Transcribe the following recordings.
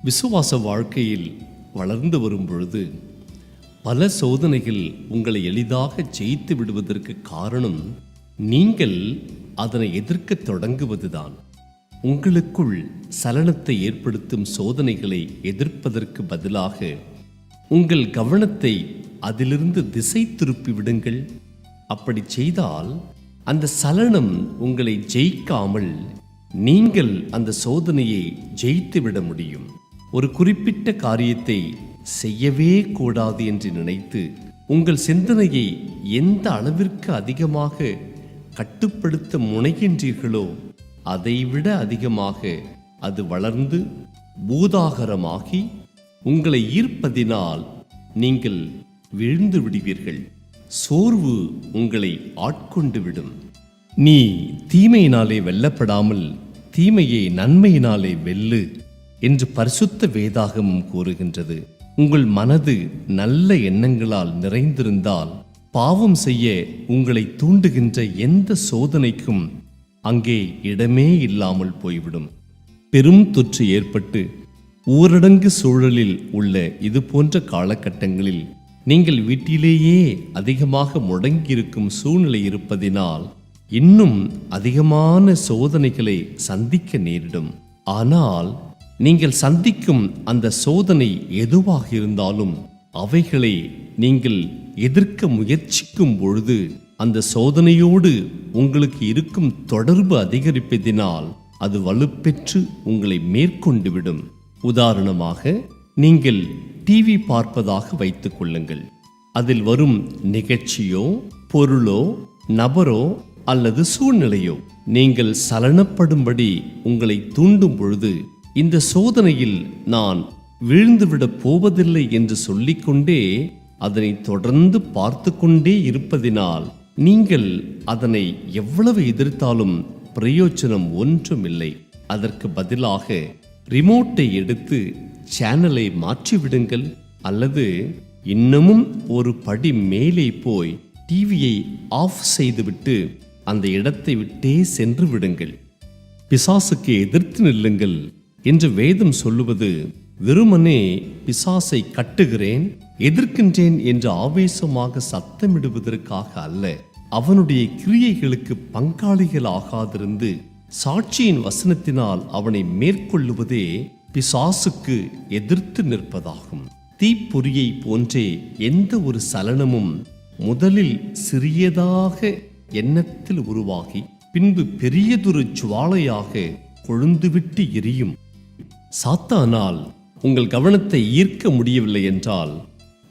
விசுவாச வாழ்க்கையில் வளர்ந்து வரும் பொழுது பல சோதனைகள் உங்களை எளிதாக ஜெயித்து விடுவதற்கு காரணம் நீங்கள் அதனை எதிர்க்க தொடங்குவதுதான். உங்களுக்குள் சலனத்தை ஏற்படுத்தும் சோதனைகளை எதிர்ப்பதற்கு பதிலாக உங்கள் கவனத்தை அதிலிருந்து திசை திருப்பி விடுங்கள். அப்படி செய்தால் அந்த சலனம் உங்களை ஜெயிக்காமல் நீங்கள் அந்த சோதனையை ஜெயித்துவிட முடியும். ஒரு குறிப்பிட்ட காரியத்தை செய்யவே கூடாது என்று நினைத்து உங்கள் சிந்தனையை எந்த அளவிற்கு அதிகமாக கட்டுப்படுத்த முனைகின்றீர்களோ அதைவிட அதிகமாக அது வளர்ந்து பூதாகரமாகி உங்களை ஈர்ப்பதினால் நீங்கள் விழுந்து விடுவீர்கள். சோர்வு உங்களை ஆட்கொண்டு விடும். நீ தீமையினாலே வெல்லப்படாமல் தீமையை நன்மையினாலே வெல்லு என்று பரிசுத்த வேதாகமும் கூறுகின்றது. உங்கள் மனது நல்ல எண்ணங்களால் நிறைந்திருந்தால் பாவம் செய்ய உங்களை தூண்டுகின்ற எந்த சோதனைக்கும் அங்கே இடமே இல்லாமல் போய்விடும். பெரும் தொற்று ஏற்பட்டு ஊரடங்கு சூழலில் உள்ள இது போன்ற காலகட்டங்களில் நீங்கள் வீட்டிலேயே அதிகமாக முடங்கியிருக்கும் சூழ்நிலை இருப்பதினால் இன்னும் அதிகமான சோதனைகளை சந்திக்க நேரிடும். ஆனால் நீங்கள் சந்திக்கும் அந்த சோதனை எதுவாக இருந்தாலும் அவைகளை நீங்கள் எதிர்க்க முயற்சிக்கும் பொழுது அந்த சோதனையோடு உங்களுக்கு இருக்கும் தொடர்பு அதிகரிப்பதினால் அது வலுப்பெற்று உங்களை மேற்கொண்டு விடும். உதாரணமாக, நீங்கள் டிவி பார்ப்பதாக வைத்துக் கொள்ளுங்கள். அதில் வரும் நிகழ்ச்சியோ பொருளோ நபரோ அல்லது சூழ்நிலையோ நீங்கள் சலனப்படும்படி உங்களை தூண்டும் பொழுது இந்த சோதனையில் நான் வீழ்ந்துவிடப் போவதில்லை என்று சொல்லிக்கொண்டே அதனை தொடர்ந்து பார்த்து கொண்டே இருப்பதினால் நீங்கள் அதனை எவ்வளவு எதிர்த்தாலும் பிரயோஜனம் ஒன்றுமில்லை. அதற்கு பதிலாக ரிமோட்டை எடுத்து சேனலை மாற்றிவிடுங்கள், அல்லது இன்னமும் ஒரு படி மேலே போய் டிவியை ஆஃப் செய்துவிட்டு அந்த இடத்தை விட்டே சென்று விடுங்கள். பிசாசுக்கு எதிர்த்து நில்லுங்கள் என்று வேதம் சொல்லுவது வெறுமனே பிசாசை கட்டுகிறேன் எதிர்க்கின்றேன் என்று ஆவேசமாக சத்தமிடுவதற்காக அல்ல. அவனுடைய கிரியைகளுக்கு பங்காளிகள் ஆகாதிருந்து சாட்சியின் வசனத்தினால் அவனை மேற்கொள்ளுவதே பிசாசுக்கு எதிர்த்து நிற்பதாகும். தீப்பொறியை போன்றே எந்த ஒரு சலனமும் முதலில் சிறியதாக எண்ணத்தில் உருவாகி பின்பு பெரியதொரு ஜுவாலையாக கொழுந்துவிட்டு எரியும். சாத்தானால் உங்கள் கவனத்தை ஈர்க்க முடியவில்லை என்றால்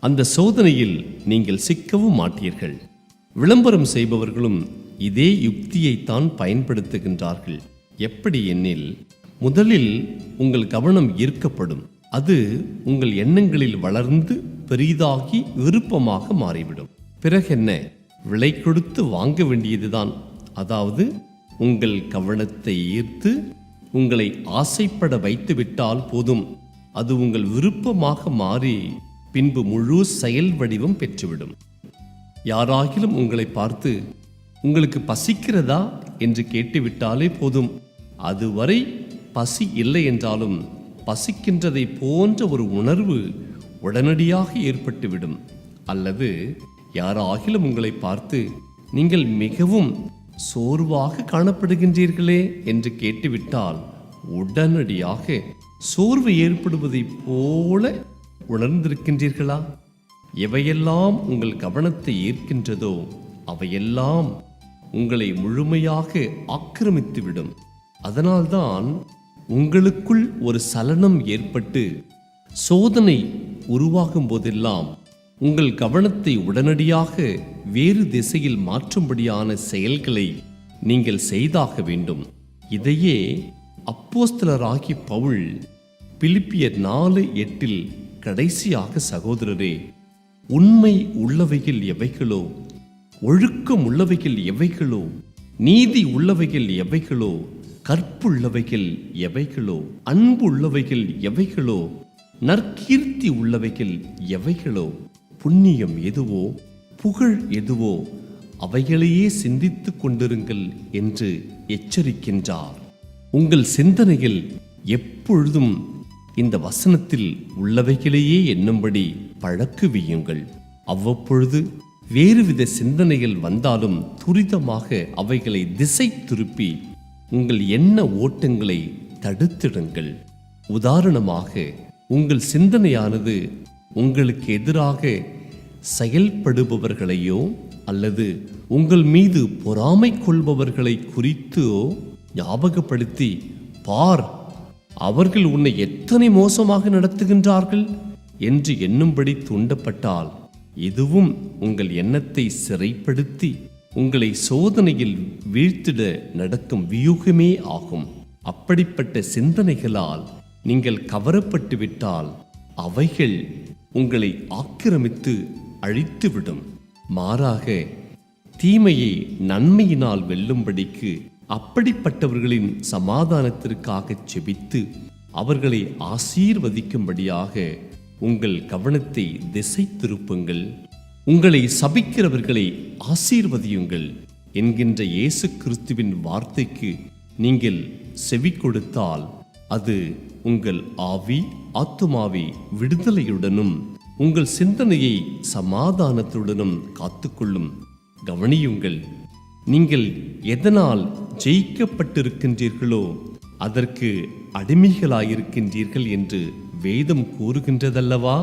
அந்த சோதனையில் நீங்கள் சிக்கவும் மாட்டீர்கள். விளம்பரம் செய்பவர்களும் இதே யுக்தியைத்தான் பயன்படுத்துகின்றார்கள். எப்படி எனில், முதலில் உங்கள் கவனம் ஈர்க்கப்படும். அது உங்கள் எண்ணங்களில் வளர்ந்து பெரிதாகி விருப்பமாக மாறிவிடும். பிறகென்ன, விலை கொடுத்து வாங்க வேண்டியதுதான். அதாவது உங்கள் கவனத்தை ஈர்த்து உங்களை ஆசைப்பட வைத்துவிட்டால் போதும். அது உங்கள் விருப்பமாக மாறி பின்பு முழு செயல் வடிவம் பெற்றுவிடும். யாராகிலும் உங்களை பார்த்து உங்களுக்கு பசிக்கிறதா என்று கேட்டுவிட்டாலே போதும். அதுவரை பசி இல்லை என்றாலும் பசிக்கின்றதை போன்ற ஒரு உணர்வு உடனடியாக ஏற்பட்டுவிடும். அல்லது யாராகிலும் உங்களை பார்த்து நீங்கள் மிகவும் சோர்வாக காணப்படுகின்றீர்களே என்று கேட்டுவிட்டால் உடனடியாக சோர்வு ஏற்படுவதை போல உணர்ந்திருக்கின்றீர்களா? எவையெல்லாம் உங்கள் கவனத்தை ஈர்க்கின்றதோ அவையெல்லாம் உங்களை முழுமையாக ஆக்கிரமித்துவிடும். அதனால்தான் உங்களுக்குள் ஒரு சலனம் ஏற்பட்டு சோதனை உருவாகும் போதெல்லாம் உங்கள் கவனத்தை உடனடியாக வேறு திசையில் மாற்றும்படியான செயல்களை நீங்கள் செய்தாக வேண்டும். இதையே அப்போஸ்தலராகிய பவுல் பிலிப்பியர் 4:8 கடைசியாக, சகோதரரே, உண்மை உள்ளவைகள் எவைகளோ, ஒழுக்கம் உள்ளவைகள் எவைகளோ, நீதி உள்ளவைகள் எவைகளோ, கற்புள்ளவைகள் எவைகளோ, அன்பு உள்ளவைகள் எவைகளோ, நற்கீர்த்தி உள்ளவைகள் எவைகளோ, புண்ணியம் எதுவோ, புகழ் எதுவோ, அவைகளையே சிந்தித்துக் கொண்டிருங்கள் என்று எச்சரிக்கின்றார். உங்கள் சிந்தனையில் எப்பொழுதும் இந்த வசனத்தில் உள்ளவைகளையே எண்ணும்படி பழக்குவியுங்கள். அவ்வப்பொழுது வேறுவித சிந்தனைகள் வந்தாலும் துரிதமாக அவைகளை திசை திருப்பி உங்கள் எண்ண ஓட்டங்களை தடுத்திடுங்கள். உதாரணமாக, உங்கள் சிந்தனையானது உங்களுக்கு எதிராக செயல்படுபவர்களையோ அல்லது உங்கள் மீது பொறாமை கொள்பவர்களை குறித்தோ ஞாபகப்படுத்தி, பார், அவர்கள் உன்னை எத்தனை மோசமாக நடத்துகின்றார்கள் என்று எண்ணும்படி தூண்டப்பட்டால் இதுவும் உங்கள் எண்ணத்தை சிறைப்படுத்தி உங்களை சோதனையில் வீழ்த்திட நடக்கும் வியூகமே ஆகும். அப்படிப்பட்ட சிந்தனைகளால் நீங்கள் கவரப்பட்டு விட்டால் அவைகள் உங்களை ஆக்கிரமித்து அழித்துவிடும். மாறாக தீமையை நன்மையினால் வெல்லும்படிக்கு அப்படிப்பட்டவர்களின் சமாதானத்திற்காக செபித்து அவர்களை ஆசீர்வதிக்கும்படியாக உங்கள் கவனத்தை திசை திருப்புங்கள். உங்களை சபிக்கிறவர்களை ஆசீர்வதியுங்கள் என்கின்ற இயேசு கிறிஸ்துவின் வார்த்தைக்கு நீங்கள் செவி கொடுத்தால் அது உங்கள் ஆவி ஆத்துமாவை விடுதலையுடனும் உங்கள் சிந்தனையை சமாதானத்துடனும் காத்துக்கொள்ளும். கவனியுங்கள், நீங்கள் எதனால் ஜெயிக்கப்பட்டிருக்கின்றீர்களோ அதற்கு அடிமைகளாயிருக்கின்றீர்கள் என்று வேதம் கூறுகின்றதல்லவா?